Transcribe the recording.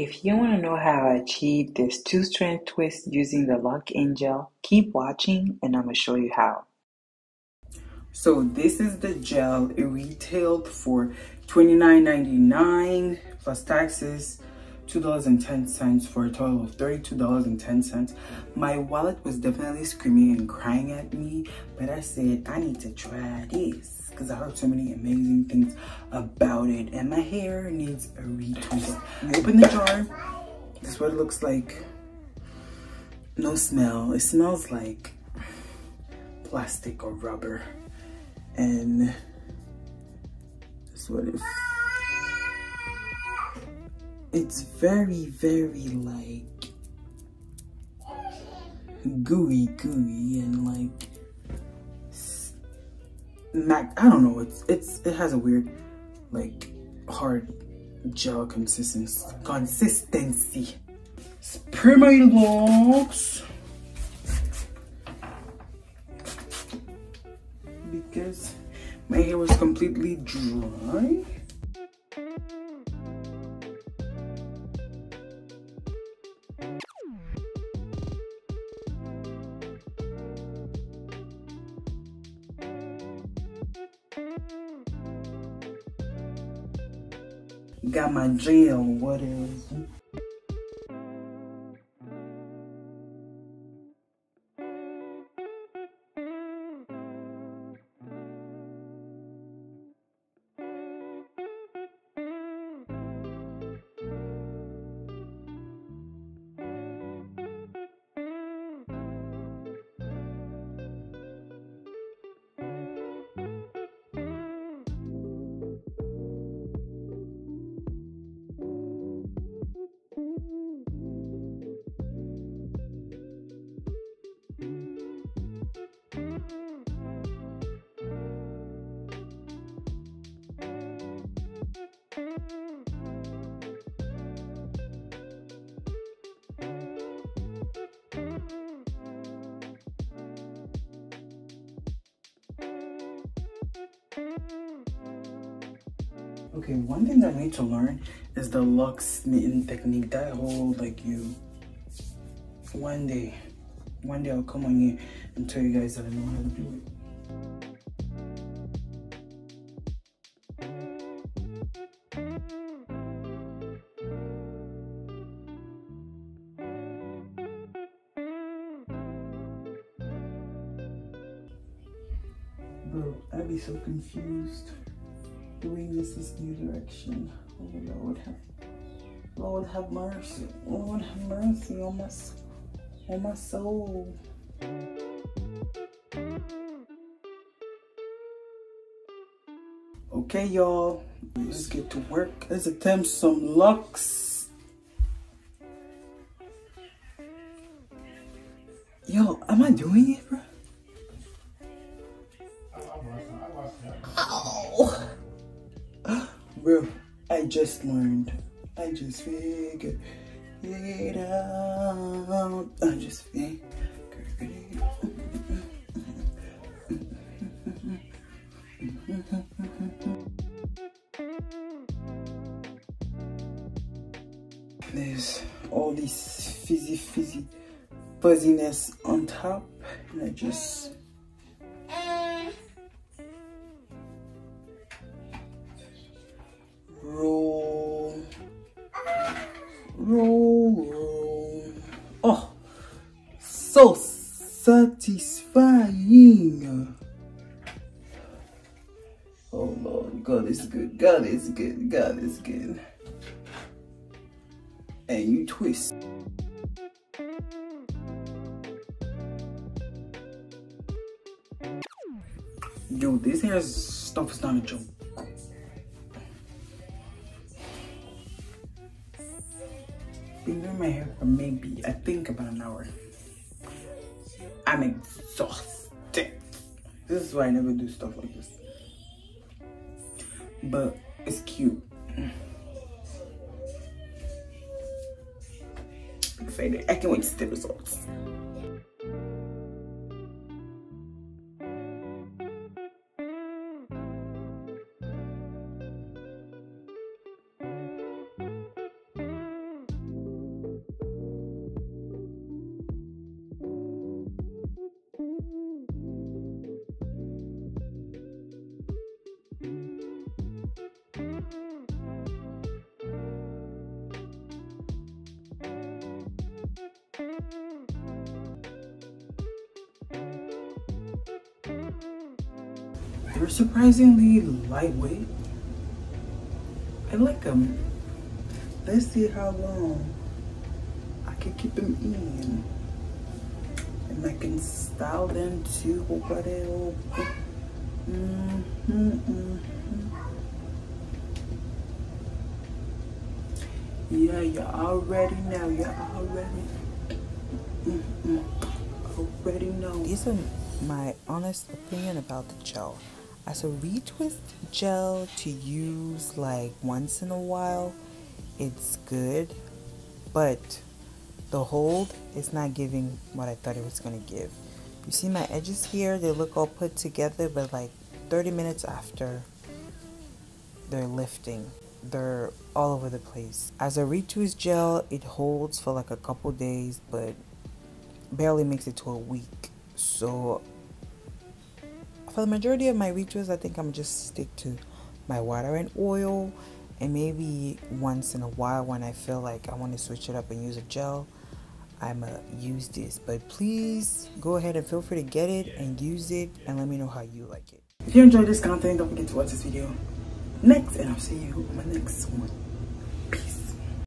If you want to know how I achieve this two-strand twist using the LOC N GEL, keep watching and I'm going to show you how. So this is the gel. It retailed for $29.99 plus taxes, $2.10 for a total of $32.10. My wallet was definitely screaming and crying at me, but I said I need to try this because I heard so many amazing things about it, and my hair needs a retwist. You open the jar. This is what it looks like. No smell. It smells like plastic or rubber. And that's what it is. It's very, very like gooey and like I don't know. It has a weird like hard gel consistency. Spray my locks because my hair was completely dry. Got my gel, what is it? Okay, one thing that I need to learn is the Locs knitting technique. That whole like you. One day I'll come on here and tell you guys that I know how to do it. Bro, I'd be so confused doing this new direction. Oh Lord have mercy. Lord have mercy on my soul. Okay, y'all, let's get to work. Let's attempt some Locs. Yo, am I doing it, bro? Ow. Bro, I just learned. I just figured it out. I just figured it out. There's all this fizzy fuzziness on top, and I just roll. Oh, so satisfying. Oh Lord, God is good, God is good, God is good. And you twist. Yo, this hair stuff is not a joke. Been doing my hair for maybe, I think, about an hour. I'm exhausted. This is why I never do stuff like this. But it's cute. I'm excited. I can't wait to see the results. They're surprisingly lightweight. I like them. Let's see how long I can keep them in. And I can style them to whatever. Yeah, you already know. You already know. These are my honest opinion about the gel. As a retwist gel to use like once in a while, it's good, but the hold is not giving what I thought it was gonna give. You see my edges here, they look all put together, but like 30 minutes after, they're lifting. They're all over the place. As a retwist gel, it holds for like a couple days, but barely makes it to a week. So for the majority of my retwists, I think I'm just stick to my water and oil, and maybe once in a while when I feel like I want to switch it up and use a gel, I'ma use this. But please go ahead and feel free to get it and use it, and let me know how you like it. If you enjoyed this content, don't forget to watch this video next, and I'll see you on my next one.